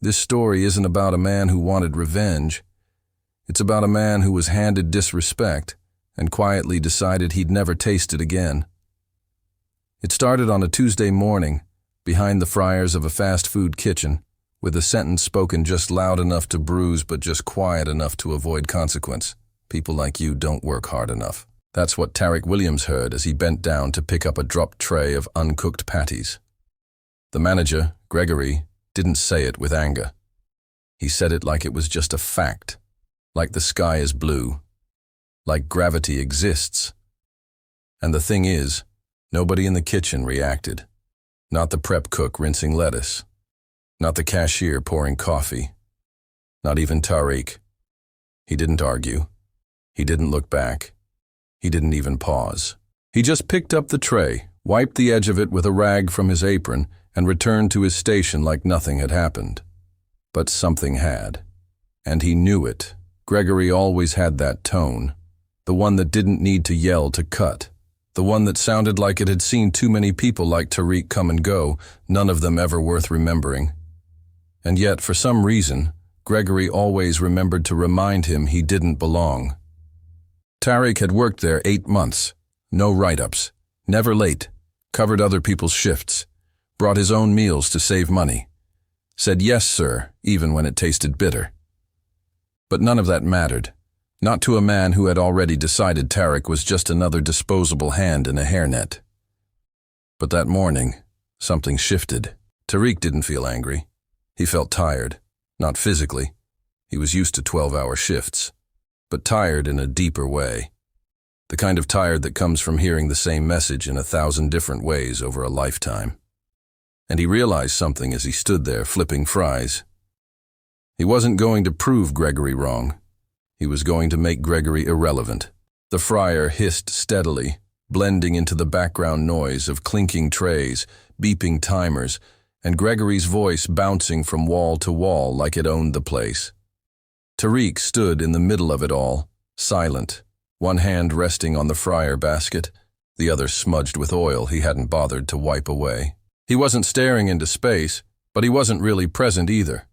This story isn't about a man who wanted revenge. It's about a man who was handed disrespect and quietly decided he'd never taste it again. It started on a Tuesday morning, behind the fryers of a fast food kitchen, with a sentence spoken just loud enough to bruise but just quiet enough to avoid consequence. People like you don't work hard enough. That's what Tariq Williams heard as he bent down to pick up a dropped tray of uncooked patties. The manager, Gregory, didn't say it with anger. He said it like it was just a fact, like the sky is blue, like gravity exists. And the thing is, nobody in the kitchen reacted. Not the prep cook rinsing lettuce, not the cashier pouring coffee, not even Tariq. He didn't argue. He didn't look back. He didn't even pause. He just picked up the tray, wiped the edge of it with a rag from his apron, and returned to his station like nothing had happened. But something had. And he knew it. Gregory always had that tone, the one that didn't need to yell to cut, the one that sounded like it had seen too many people like Tariq come and go, none of them ever worth remembering. And yet, for some reason, Gregory always remembered to remind him he didn't belong. Tariq had worked there 8 months, no write-ups, never late, covered other people's shifts, brought his own meals to save money, said yes, sir, even when it tasted bitter. But none of that mattered, not to a man who had already decided Tariq was just another disposable hand in a hairnet. But that morning, something shifted. Tariq didn't feel angry. He felt tired, not physically. He was used to 12-hour shifts, but tired in a deeper way. The kind of tired that comes from hearing the same message in 1,000 different ways over a lifetime. And he realized something as he stood there flipping fries. He wasn't going to prove Gregory wrong. He was going to make Gregory irrelevant. The fryer hissed steadily, blending into the background noise of clinking trays, beeping timers, and Gregory's voice bouncing from wall to wall like it owned the place. Tariq stood in the middle of it all, silent, one hand resting on the fryer basket, the other smudged with oil he hadn't bothered to wipe away. He wasn't staring into space, but he wasn't really present either.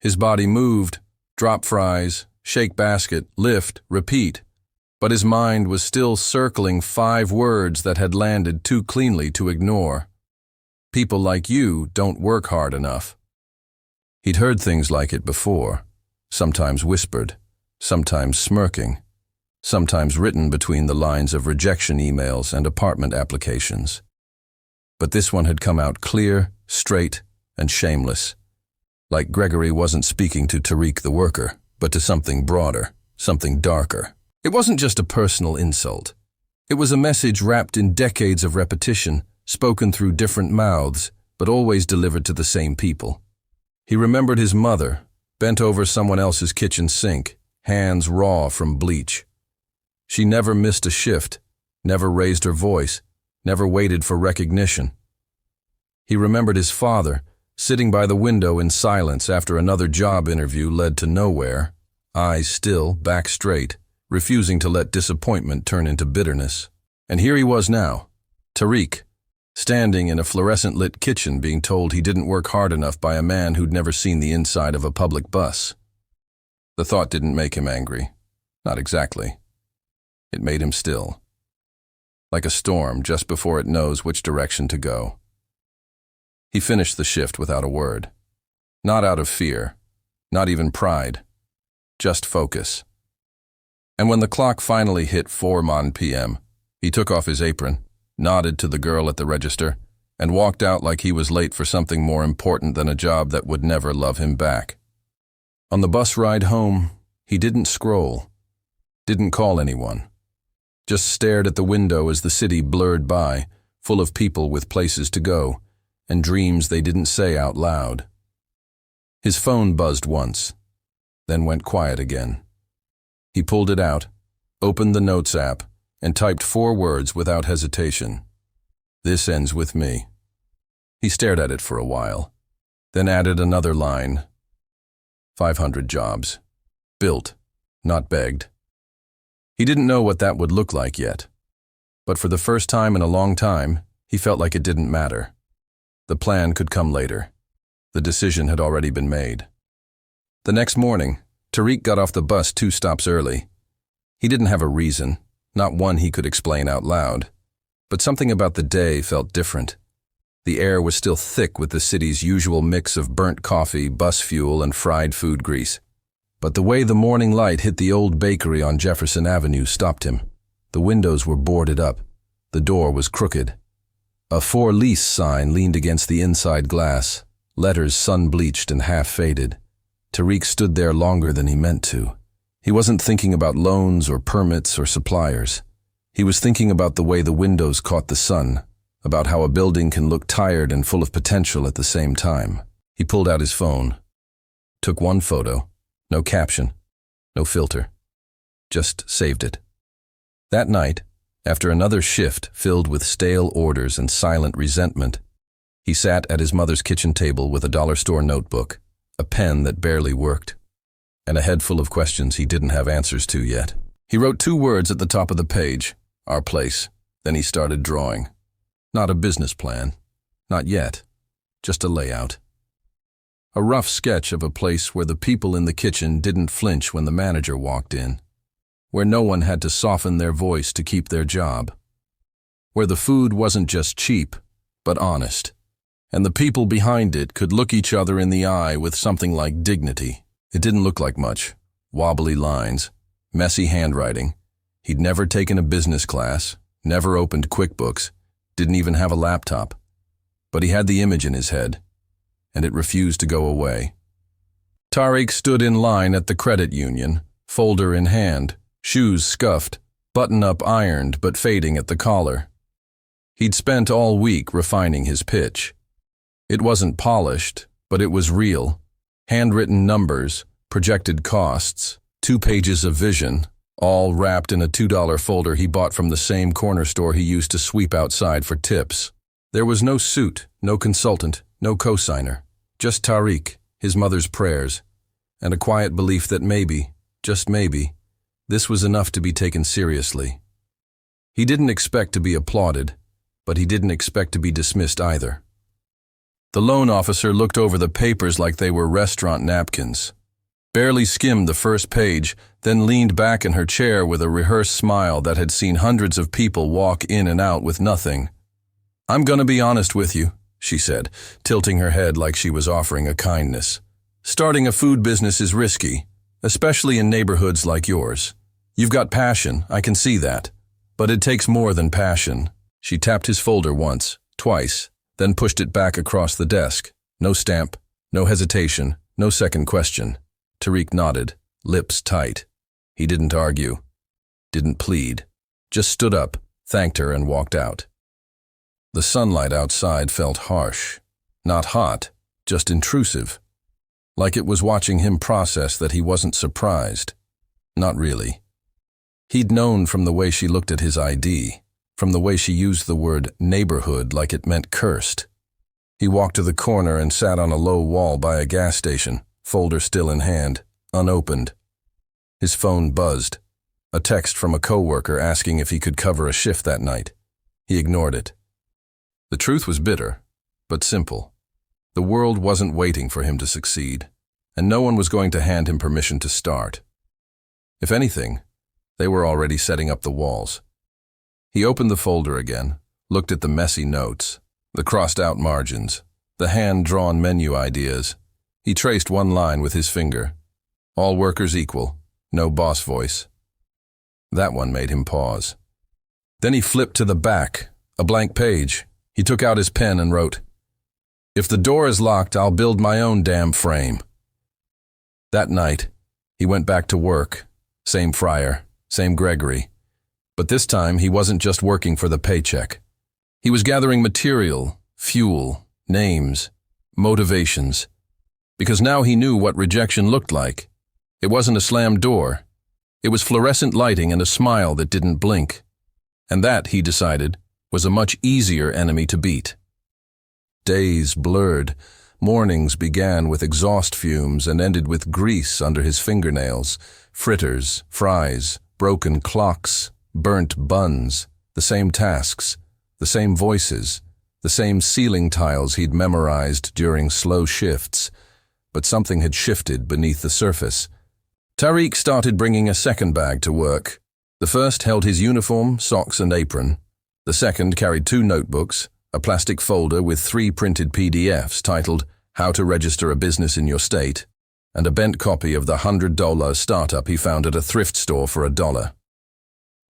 His body moved, drop fries, shake basket, lift, repeat, but his mind was still circling 5 words that had landed too cleanly to ignore. People like you don't work hard enough. He'd heard things like it before, sometimes whispered, sometimes smirking, sometimes written between the lines of rejection emails and apartment applications. But this one had come out clear, straight, and shameless. Like Gregory wasn't speaking to Tariq the worker, but to something broader, something darker. It wasn't just a personal insult. It was a message wrapped in decades of repetition, spoken through different mouths, but always delivered to the same people. He remembered his mother, bent over someone else's kitchen sink, hands raw from bleach. She never missed a shift, never raised her voice, never waited for recognition. He remembered his father, sitting by the window in silence after another job interview led to nowhere, eyes still, back straight, refusing to let disappointment turn into bitterness. And here he was now, Tariq, standing in a fluorescent-lit kitchen being told he didn't work hard enough by a man who'd never seen the inside of a public bus. The thought didn't make him angry. Not exactly. It made him still. Like a storm just before it knows which direction to go. He finished the shift without a word. Not out of fear, not even pride, just focus. And when the clock finally hit 4 p.m., he took off his apron, nodded to the girl at the register, and walked out like he was late for something more important than a job that would never love him back. On the bus ride home, he didn't scroll, didn't call anyone. Just stared at the window as the city blurred by, full of people with places to go, and dreams they didn't say out loud. His phone buzzed once, then went quiet again. He pulled it out, opened the Notes app, and typed 4 words without hesitation. "This ends with me." He stared at it for a while, then added another line. 500 jobs. Built, not begged. He didn't know what that would look like yet, but for the first time in a long time, he felt like it didn't matter. The plan could come later. The decision had already been made. The next morning, Tariq got off the bus 2 stops early. He didn't have a reason, not one he could explain out loud. But something about the day felt different. The air was still thick with the city's usual mix of burnt coffee, bus fuel, and fried food grease. But the way the morning light hit the old bakery on Jefferson Avenue stopped him. The windows were boarded up. The door was crooked. A for lease sign leaned against the inside glass, letters sun-bleached and half-faded. Tariq stood there longer than he meant to. He wasn't thinking about loans or permits or suppliers. He was thinking about the way the windows caught the sun, about how a building can look tired and full of potential at the same time. He pulled out his phone, took one photo, no caption, no filter, just saved it. That night, after another shift filled with stale orders and silent resentment, he sat at his mother's kitchen table with a dollar store notebook, a pen that barely worked, and a head full of questions he didn't have answers to yet. He wrote 2 words at the top of the page, "Our place." Then he started drawing. Not a business plan. Not yet. Just a layout. A rough sketch of a place where the people in the kitchen didn't flinch when the manager walked in, where no one had to soften their voice to keep their job, where the food wasn't just cheap, but honest, and the people behind it could look each other in the eye with something like dignity. It didn't look like much. Wobbly lines, messy handwriting. He'd never taken a business class, never opened QuickBooks, didn't even have a laptop. But he had the image in his head, and it refused to go away. Tariq stood in line at the credit union, folder in hand, shoes scuffed, button-up ironed but fading at the collar. He'd spent all week refining his pitch. It wasn't polished, but it was real. Handwritten numbers, projected costs, 2 pages of vision, all wrapped in a $2 folder he bought from the same corner store he used to sweep outside for tips. There was no suit, no consultant, no cosigner, just Tariq, his mother's prayers, and a quiet belief that maybe, just maybe, this was enough to be taken seriously. He didn't expect to be applauded, but he didn't expect to be dismissed either. The loan officer looked over the papers like they were restaurant napkins, barely skimmed the first page, then leaned back in her chair with a rehearsed smile that had seen hundreds of people walk in and out with nothing. "I'm gonna be honest with you," she said, tilting her head like she was offering a kindness. "Starting a food business is risky, especially in neighborhoods like yours. You've got passion, I can see that. But it takes more than passion." She tapped his folder once, twice, then pushed it back across the desk. No stamp, no hesitation, no second question. Tariq nodded, lips tight. He didn't argue, didn't plead, just stood up, thanked her, and walked out. The sunlight outside felt harsh, not hot, just intrusive, like it was watching him process that he wasn't surprised. Not really. He'd known from the way she looked at his ID, from the way she used the word neighborhood like it meant cursed. He walked to the corner and sat on a low wall by a gas station, folder still in hand, unopened. His phone buzzed, a text from a coworker asking if he could cover a shift that night. He ignored it. The truth was bitter, but simple. The world wasn't waiting for him to succeed, and no one was going to hand him permission to start. If anything, they were already setting up the walls. He opened the folder again, looked at the messy notes, the crossed-out margins, the hand-drawn menu ideas. He traced one line with his finger. All workers equal, no boss voice. That one made him pause. Then he flipped to the back, a blank page. He took out his pen and wrote, "If the door is locked, I'll build my own damn frame." That night, he went back to work. Same Fryer, same Gregory. But this time, he wasn't just working for the paycheck. He was gathering material, fuel, names, motivations. Because now he knew what rejection looked like. It wasn't a slammed door. It was fluorescent lighting and a smile that didn't blink. And that, he decided, was a much easier enemy to beat. Days blurred. Mornings began with exhaust fumes and ended with grease under his fingernails, fritters, fries, broken clocks, burnt buns, the same tasks, the same voices, the same ceiling tiles he'd memorized during slow shifts, but something had shifted beneath the surface. Tariq started bringing a second bag to work. The first held his uniform, socks, and apron. The second carried 2 notebooks, a plastic folder with 3 printed PDFs titled How to Register a Business in Your State, and a bent copy of the $100 startup he found at a thrift store for $1.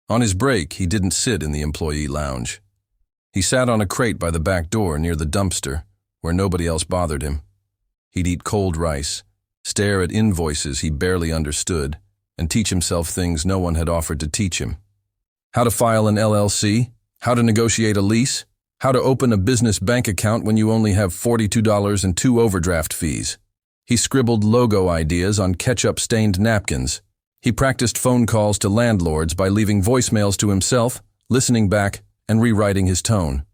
On his break, he didn't sit in the employee lounge. He sat on a crate by the back door near the dumpster, where nobody else bothered him. He'd eat cold rice, stare at invoices he barely understood, and teach himself things no one had offered to teach him. How to file an LLC, how to negotiate a lease, how to open a business bank account when you only have $42 and 2 overdraft fees. He scribbled logo ideas on ketchup-stained napkins. He practiced phone calls to landlords by leaving voicemails to himself, listening back, and rewriting his tone.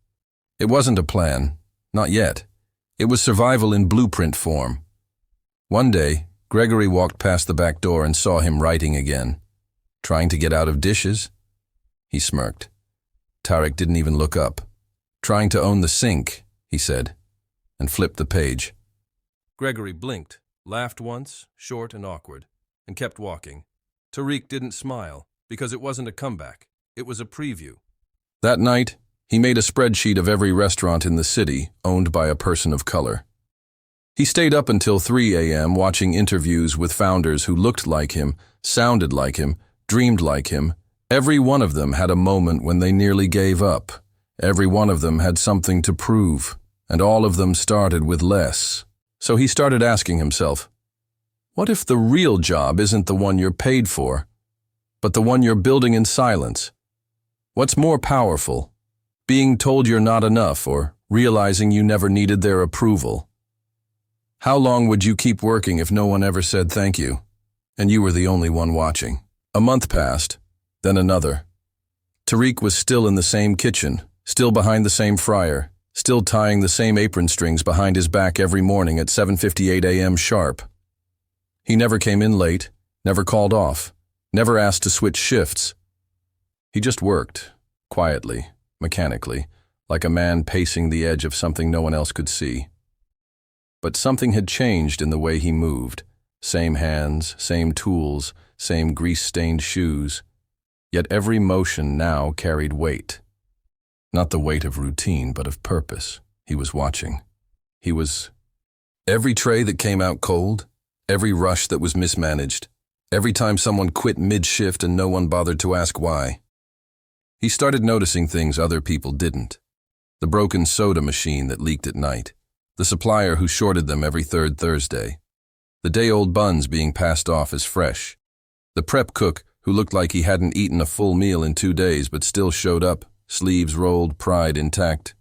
It wasn't a plan, not yet. It was survival in blueprint form. One day, Gregory walked past the back door and saw him writing again. Trying to get out of dishes? He smirked. Tariq didn't even look up. Trying to own the sink, he said, and flipped the page. Gregory blinked, laughed once, short and awkward, and kept walking. Tariq didn't smile, because it wasn't a comeback. It was a preview. That night, he made a spreadsheet of every restaurant in the city owned by a person of color. He stayed up until 3 a.m. watching interviews with founders who looked like him, sounded like him, dreamed like him. Every one of them had a moment when they nearly gave up. Every one of them had something to prove, and all of them started with less. So he started asking himself, what if the real job isn't the one you're paid for, but the one you're building in silence? What's more powerful, being told you're not enough or realizing you never needed their approval? How long would you keep working if no one ever said thank you, and you were the only one watching? A month passed, then another. Tariq was still in the same kitchen, still behind the same fryer, still tying the same apron strings behind his back every morning at 7:58 a.m. sharp. He never came in late, never called off, never asked to switch shifts. He just worked, quietly, mechanically, like a man pacing the edge of something no one else could see. But something had changed in the way he moved. Same hands, same tools, same grease-stained shoes. Yet every motion now carried weight. Not the weight of routine, but of purpose. He was watching. He was... Every tray that came out cold, every rush that was mismanaged, every time someone quit mid-shift and no one bothered to ask why. He started noticing things other people didn't. The broken soda machine that leaked at night. The supplier who shorted them every third Thursday. The day-old buns being passed off as fresh. The prep cook who looked like he hadn't eaten a full meal in 2 days but still showed up, sleeves rolled, pride intact.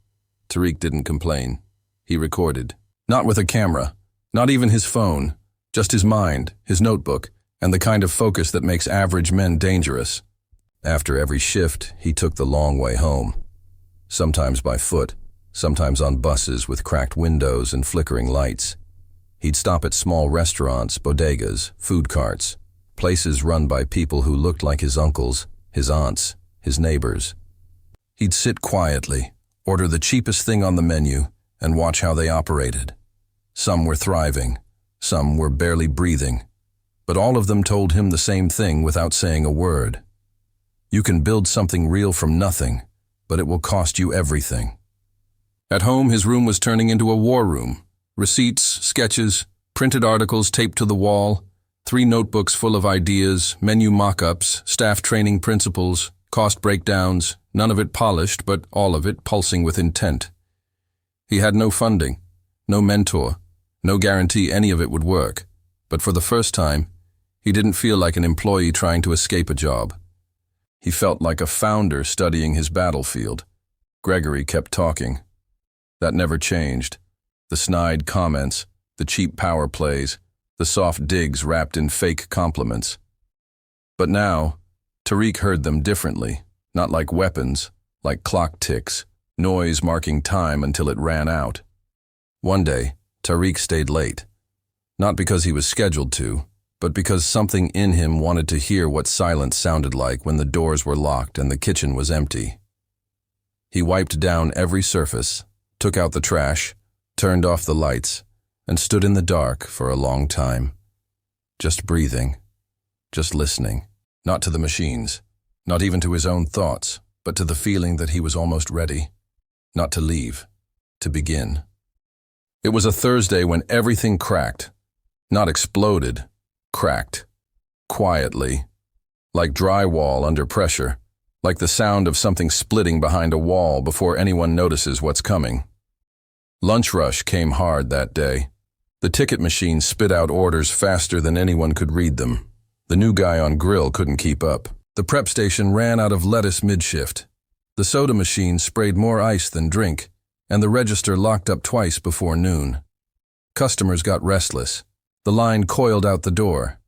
Tariq didn't complain. He recorded. Not with a camera, not even his phone, just his mind, his notebook, and the kind of focus that makes average men dangerous. After every shift, he took the long way home. Sometimes by foot, sometimes on buses with cracked windows and flickering lights. He'd stop at small restaurants, bodegas, food carts, places run by people who looked like his uncles, his aunts, his neighbors. He'd sit quietly, order the cheapest thing on the menu, and watch how they operated. Some were thriving, some were barely breathing, but all of them told him the same thing without saying a word. You can build something real from nothing, but it will cost you everything. At home, his room was turning into a war room. Receipts, sketches, printed articles taped to the wall, 3 notebooks full of ideas, menu mock-ups, staff training principles, cost breakdowns, none of it polished, but all of it pulsing with intent. He had no funding, no mentor, no guarantee any of it would work, but for the first time, he didn't feel like an employee trying to escape a job. He felt like a founder studying his battlefield. Gregory kept talking. That never changed. The snide comments, the cheap power plays, the soft digs wrapped in fake compliments. But now, Tariq heard them differently, not like weapons, like clock ticks, noise marking time until it ran out. One day, Tariq stayed late. Not because he was scheduled to, but because something in him wanted to hear what silence sounded like when the doors were locked and the kitchen was empty. He wiped down every surface, took out the trash, turned off the lights, and stood in the dark for a long time. Just breathing, just listening, not to the machines, not even to his own thoughts, but to the feeling that he was almost ready, not to leave, to begin. It was a Thursday when everything cracked, not exploded, cracked, quietly, like drywall under pressure, like the sound of something splitting behind a wall before anyone notices what's coming. Lunch rush came hard that day. The ticket machine spit out orders faster than anyone could read them. The new guy on grill couldn't keep up. The prep station ran out of lettuce mid-shift. The soda machine sprayed more ice than drink, and the register locked up twice before noon. Customers got restless. The line coiled out the door.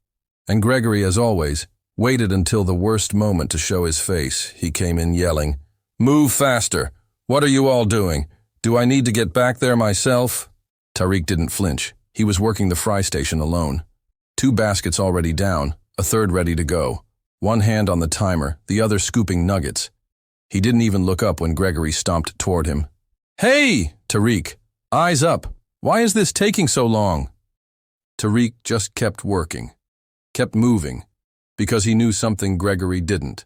And Gregory, as always, waited until the worst moment to show his face. He came in yelling, "Move faster! What are you all doing? Do I need to get back there myself?" Tariq didn't flinch. He was working the fry station alone. 2 baskets already down, a third ready to go. One hand on the timer, the other scooping nuggets. He didn't even look up when Gregory stomped toward him. "Hey, Tariq! Eyes up! Why is this taking so long?" Tariq just kept working, kept moving, because he knew something Gregory didn't.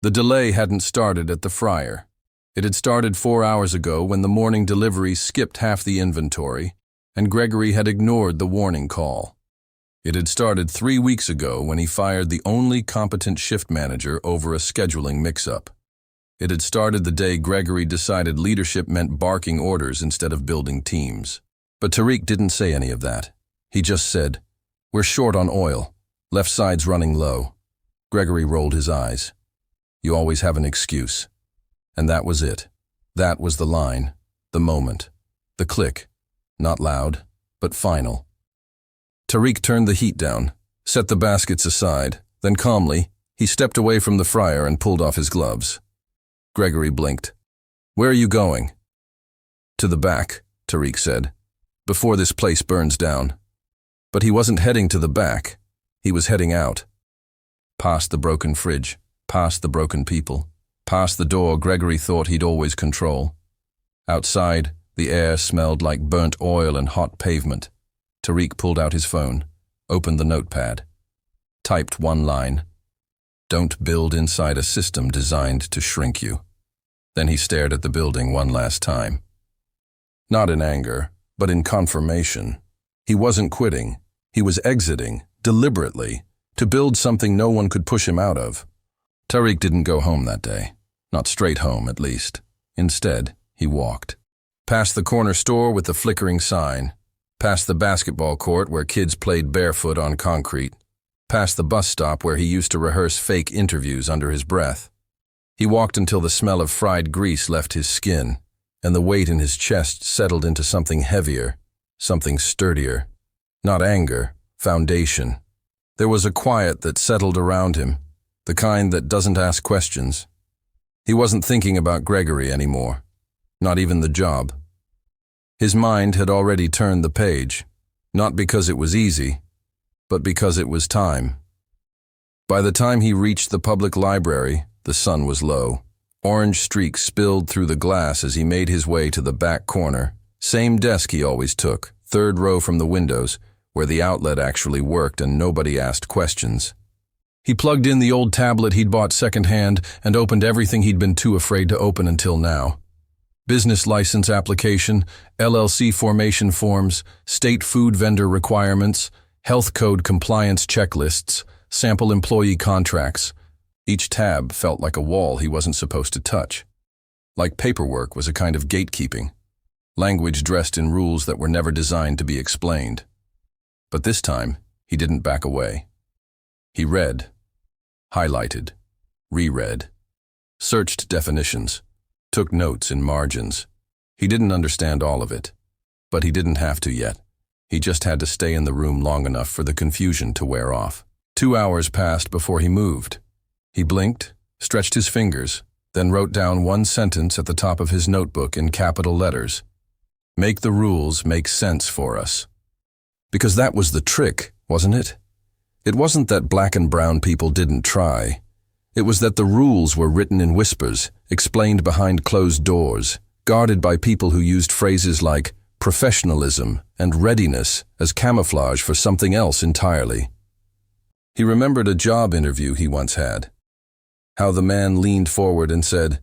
The delay hadn't started at the fryer. It had started 4 hours ago when the morning delivery skipped half the inventory, and Gregory had ignored the warning call. It had started 3 weeks ago when he fired the only competent shift manager over a scheduling mix-up. It had started the day Gregory decided leadership meant barking orders instead of building teams. But Tariq didn't say any of that. He just said, "We're short on oil. Left side's running low." Gregory rolled his eyes. "You always have an excuse." And that was it. That was the line, the moment, the click. Not loud, but final. Tariq turned the heat down, set the baskets aside, then calmly, he stepped away from the fryer and pulled off his gloves. Gregory blinked. "Where are you going?" "To the back," Tariq said, "before this place burns down." But he wasn't heading to the back. He was heading out. Past the broken fridge, past the broken people, past the door Gregory thought he'd always control. Outside, the air smelled like burnt oil and hot pavement. Tariq pulled out his phone, opened the notepad, typed one line. "Don't build inside a system designed to shrink you." Then he stared at the building one last time. Not in anger, but in confirmation. He wasn't quitting. He was exiting, deliberately, to build something no one could push him out of. Tariq didn't go home that day. Not straight home, at least. Instead, he walked. Past the corner store with the flickering sign, past the basketball court where kids played barefoot on concrete, past the bus stop where he used to rehearse fake interviews under his breath. He walked until the smell of fried grease left his skin, and the weight in his chest settled into something heavier, something sturdier. Not anger, foundation. There was a quiet that settled around him, the kind that doesn't ask questions. He wasn't thinking about Gregory anymore. Not even the job. His mind had already turned the page, not because it was easy, but because it was time. By the time he reached the public library, the sun was low. Orange streaks spilled through the glass as he made his way to the back corner. Same desk he always took, 3rd row from the windows, where the outlet actually worked and nobody asked questions. He plugged in the old tablet he'd bought secondhand and opened everything he'd been too afraid to open until now. Business license application, LLC formation forms, state food vendor requirements, health code compliance checklists, sample employee contracts. Each tab felt like a wall he wasn't supposed to touch. Like paperwork was a kind of gatekeeping. Language dressed in rules that were never designed to be explained. But this time, he didn't back away. He read, highlighted, reread, searched definitions, took notes in margins. He didn't understand all of it, but he didn't have to yet. He just had to stay in the room long enough for the confusion to wear off. 2 hours passed before he moved. He blinked, stretched his fingers, then wrote down one sentence at the top of his notebook in capital letters. "Make the rules make sense for us." Because that was the trick, wasn't it? It wasn't that black and brown people didn't try. It was that the rules were written in whispers, explained behind closed doors, guarded by people who used phrases like professionalism and readiness as camouflage for something else entirely. He remembered a job interview he once had. How the man leaned forward and said,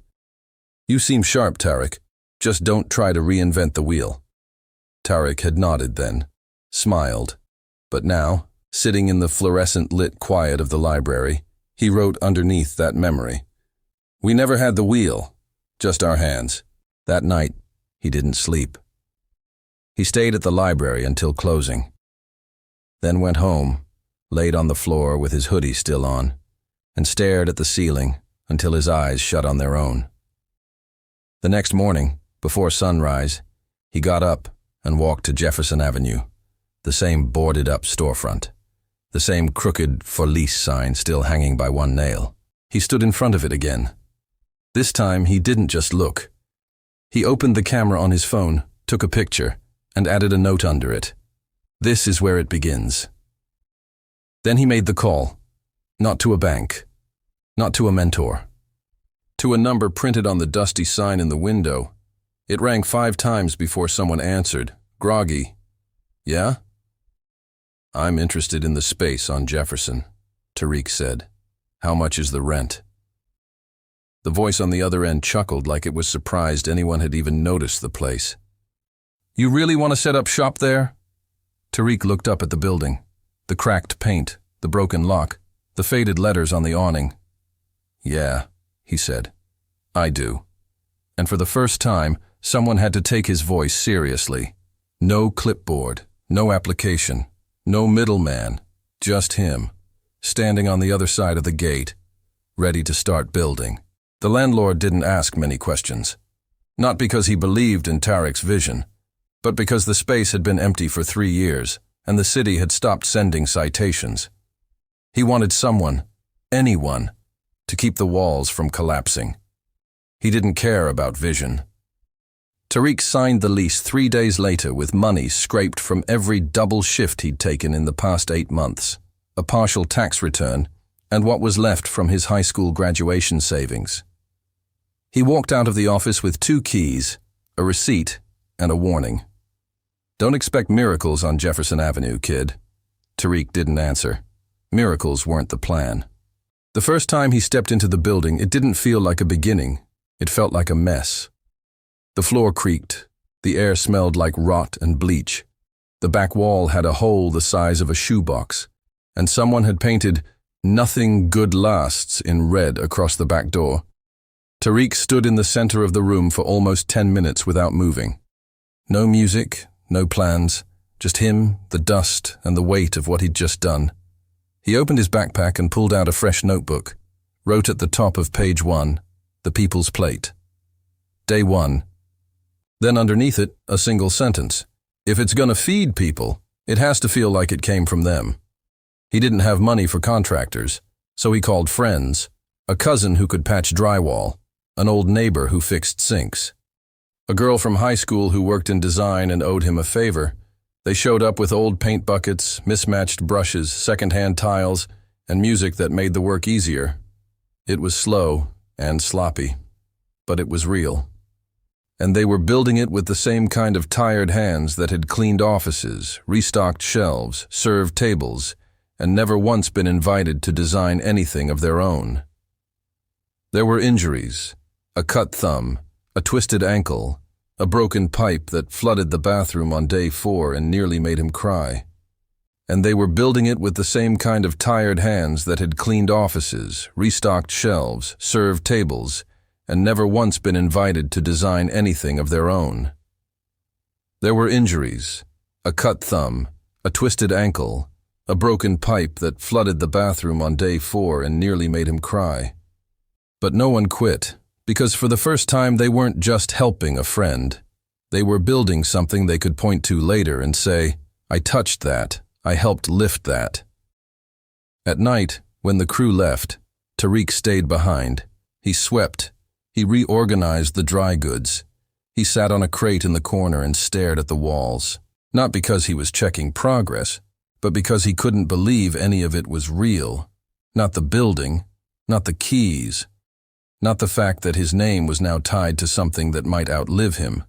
"You seem sharp, Tariq. Just don't try to reinvent the wheel." Tariq had nodded then, smiled, but now, sitting in the fluorescent-lit quiet of the library, he wrote underneath that memory, "We never had the wheel, just our hands." That night, he didn't sleep. He stayed at the library until closing, then went home, laid on the floor with his hoodie still on, and stared at the ceiling until his eyes shut on their own. The next morning, before sunrise, he got up and walked to Jefferson Avenue, the same boarded-up storefront, the same crooked "for lease" sign still hanging by one nail. He stood in front of it again. This time, he didn't just look. He opened the camera on his phone, took a picture, and added a note under it. "This is where it begins." Then he made the call, not to a bank, not to a mentor, to a number printed on the dusty sign in the window. It rang 5 times before someone answered, groggy. "Yeah?" "I'm interested in the space on Jefferson," Tariq said. "How much is the rent?" The voice on the other end chuckled like it was surprised anyone had even noticed the place. "You really want to set up shop there?" Tariq looked up at the building, the cracked paint, the broken lock, the faded letters on the awning. "Yeah," he said, "I do." And for the first time, someone had to take his voice seriously. No clipboard, no application, no middleman, just him, standing on the other side of the gate, ready to start building. The landlord didn't ask many questions, not because he believed in Tariq's vision, but because the space had been empty for 3 years and the city had stopped sending citations. He wanted someone, anyone, to keep the walls from collapsing. He didn't care about vision. Tariq signed the lease 3 days later with money scraped from every double shift he'd taken in the past 8 months, a partial tax return, and what was left from his high school graduation savings. He walked out of the office with 2 keys, a receipt, and a warning. "Don't expect miracles on Jefferson Avenue, kid." Tariq didn't answer. Miracles weren't the plan. The first time he stepped into the building, it didn't feel like a beginning. It felt like a mess. The floor creaked. The air smelled like rot and bleach. The back wall had a hole the size of a shoebox, and someone had painted "Nothing good lasts" in red across the back door. Tariq stood in the center of the room for almost 10 minutes without moving. No music, no plans, just him, the dust, and the weight of what he'd just done. He opened his backpack and pulled out a fresh notebook, wrote at the top of page 1, "The People's Plate." Day 1. Then underneath it, a single sentence. If it's gonna feed people, it has to feel like it came from them. He didn't have money for contractors, so he called friends, a cousin who could patch drywall, an old neighbor who fixed sinks, a girl from high school who worked in design and owed him a favor. They showed up with old paint buckets, mismatched brushes, second-hand tiles, and music that made the work easier. It was slow and sloppy, but it was real. And they were building it with the same kind of tired hands that had cleaned offices, restocked shelves, served tables, and never once been invited to design anything of their own. There were injuries, a cut thumb, a twisted ankle, a broken pipe that flooded the bathroom on day 4 and nearly made him cry. And they were building it with the same kind of tired hands that had cleaned offices, restocked shelves, served tables, and never once been invited to design anything of their own. There were injuries, a cut thumb, a twisted ankle, a broken pipe that flooded the bathroom on day 4 and nearly made him cry. But no one quit, because for the first time they weren't just helping a friend. They were building something they could point to later and say, "I touched that, I helped lift that." At night, when the crew left, Tariq stayed behind. He swept. He reorganized the dry goods. He sat on a crate in the corner and stared at the walls, not because he was checking progress, but because he couldn't believe any of it was real. Not the building, not the keys, not the fact that his name was now tied to something that might outlive him.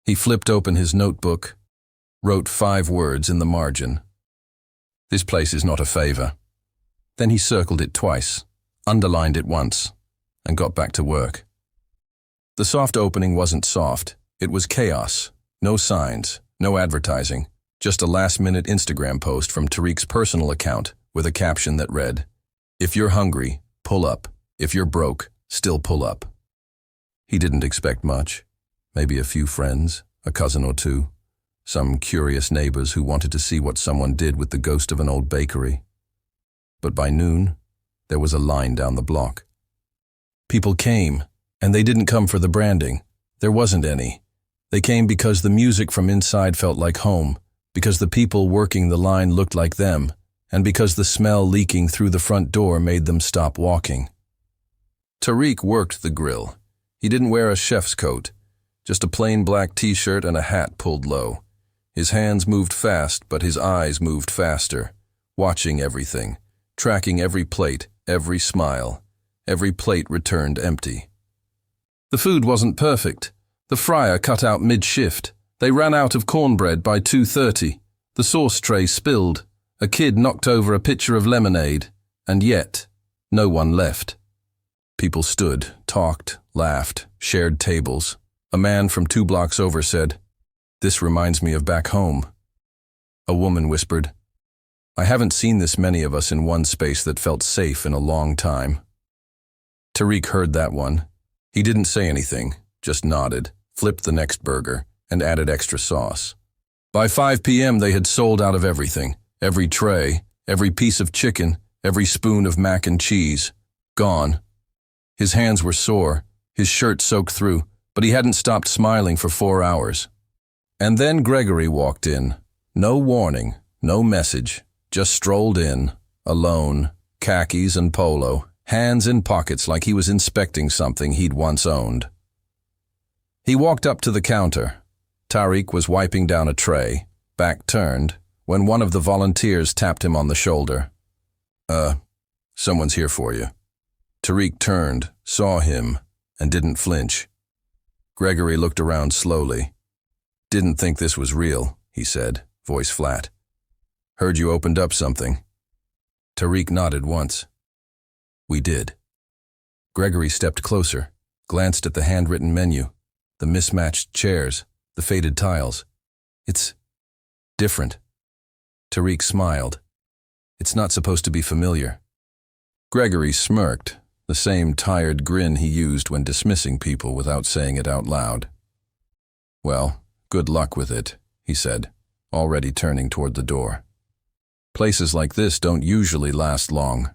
He flipped open his notebook, wrote 5 words in the margin. This place is not a favor. Then he circled it twice, underlined it once, and got back to work. The soft opening wasn't soft. It was chaos. No signs, no advertising, just a last-minute Instagram post from Tariq's personal account with a caption that read, "If you're hungry, pull up. If you're broke, still pull up." He didn't expect much. Maybe a few friends, a cousin or two, some curious neighbors who wanted to see what someone did with the ghost of an old bakery. But by noon, there was a line down the block. People came, and they didn't come for the branding. There wasn't any. They came because the music from inside felt like home, because the people working the line looked like them, and because the smell leaking through the front door made them stop walking. Tariq worked the grill. He didn't wear a chef's coat, just a plain black t-shirt and a hat pulled low. His hands moved fast, but his eyes moved faster, watching everything, tracking every plate, every smile. Every plate returned empty. The food wasn't perfect. The fryer cut out mid-shift. They ran out of cornbread by 2:30. The sauce tray spilled. A kid knocked over a pitcher of lemonade. And yet, no one left. People stood, talked, laughed, shared tables. A man from 2 blocks over said, "This reminds me of back home." A woman whispered, "I haven't seen this many of us in one space that felt safe in a long time." Tariq heard that one. He didn't say anything, just nodded, flipped the next burger, and added extra sauce. By 5 p.m. they had sold out of everything, every tray, every piece of chicken, every spoon of mac and cheese. Gone. His hands were sore, his shirt soaked through, but he hadn't stopped smiling for 4 hours. And then Gregory walked in. No warning, no message, just strolled in, alone, khakis and polo, hands in pockets like he was inspecting something he'd once owned. He walked up to the counter. Tariq was wiping down a tray, back turned, when one of the volunteers tapped him on the shoulder. Someone's here for you." Tariq turned, saw him, and didn't flinch. Gregory looked around slowly. "Didn't think this was real," he said, voice flat. "Heard you opened up something." Tariq nodded once. "We did." Gregory stepped closer, glanced at the handwritten menu, the mismatched chairs, the faded tiles. "It's different." Tariq smiled. "It's not supposed to be familiar." Gregory smirked, the same tired grin he used when dismissing people without saying it out loud. "Well, good luck with it," he said, already turning toward the door. "Places like this don't usually last long."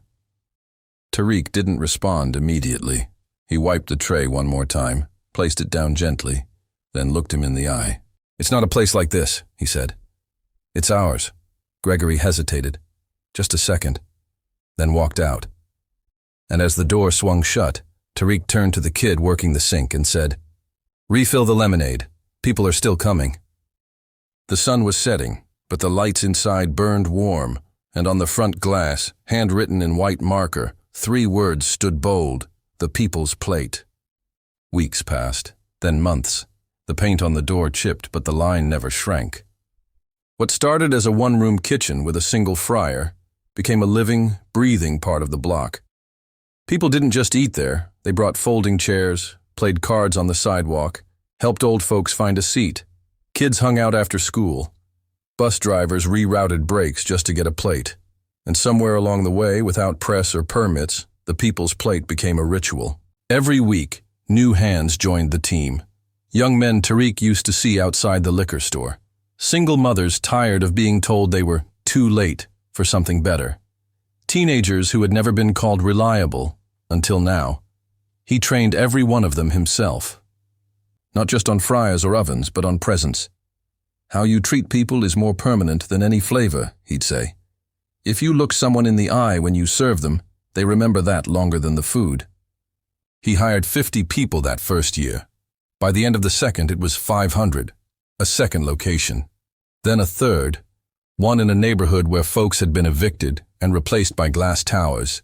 Tariq didn't respond immediately. He wiped the tray one more time, placed it down gently, then looked him in the eye. "It's not a place like this," he said. "It's ours." Gregory hesitated, just a second, then walked out. And as the door swung shut, Tariq turned to the kid working the sink and said, "Refill the lemonade. People are still coming." The sun was setting, but the lights inside burned warm, and on the front glass, handwritten in white marker, 3 words stood bold: "The People's Plate." Weeks passed, then months. The paint on the door chipped, but the line never shrank. What started as a 1-room kitchen with a single fryer became a living, breathing part of the block. People didn't just eat there. They brought folding chairs, played cards on the sidewalk, helped old folks find a seat. Kids hung out after school. Bus drivers rerouted breaks just to get a plate. And somewhere along the way, without press or permits, the People's Plate became a ritual. Every week, new hands joined the team. Young men Tariq used to see outside the liquor store. Single mothers tired of being told they were too late for something better. Teenagers who had never been called reliable, until now. He trained every one of them himself. Not just on fryers or ovens, but on presence. How you treat people is more permanent than any flavor, he'd say. If you look someone in the eye when you serve them, they remember that longer than the food. He hired 50 people that first year. By the end of the second, it was 500, a second location. Then a third, one in a neighborhood where folks had been evicted and replaced by glass towers.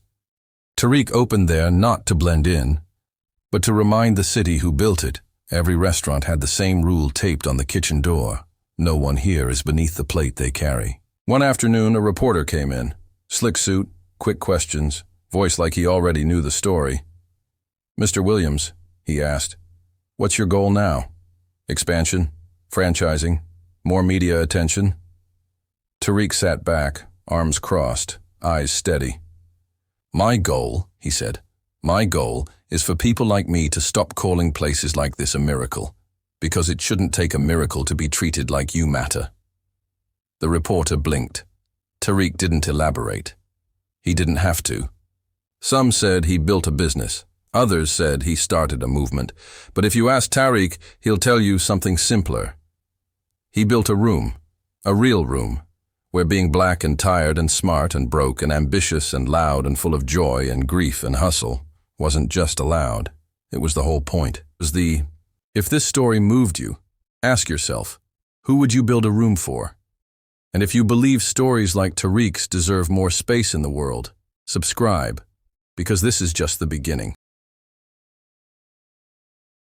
Tariq opened there not to blend in, But to remind the city who built it, every restaurant had the same rule taped on the kitchen door. No one here is beneath the plate they carry. One afternoon, a reporter came in. Slick suit, quick questions, voice like he already knew the story. "Mr. Williams," he asked, "what's your goal now? Expansion? Franchising? More media attention?" Tariq sat back, arms crossed, eyes steady. "My goal," he said, "my goal is for people like me to stop calling places like this a miracle, because it shouldn't take a miracle to be treated like you matter." The reporter blinked. Tariq didn't elaborate. He didn't have to. Some said he built a business. Others said he started a movement. But if you ask Tariq, he'll tell you something simpler. He built a room, a real room, where being black and tired and smart and broke and ambitious and loud and full of joy and grief and hustle wasn't just allowed. It was the whole point. It was if this story moved you, ask yourself, who would you build a room for? And if you believe stories like Tariq's deserve more space in the world, subscribe, because this is just the beginning.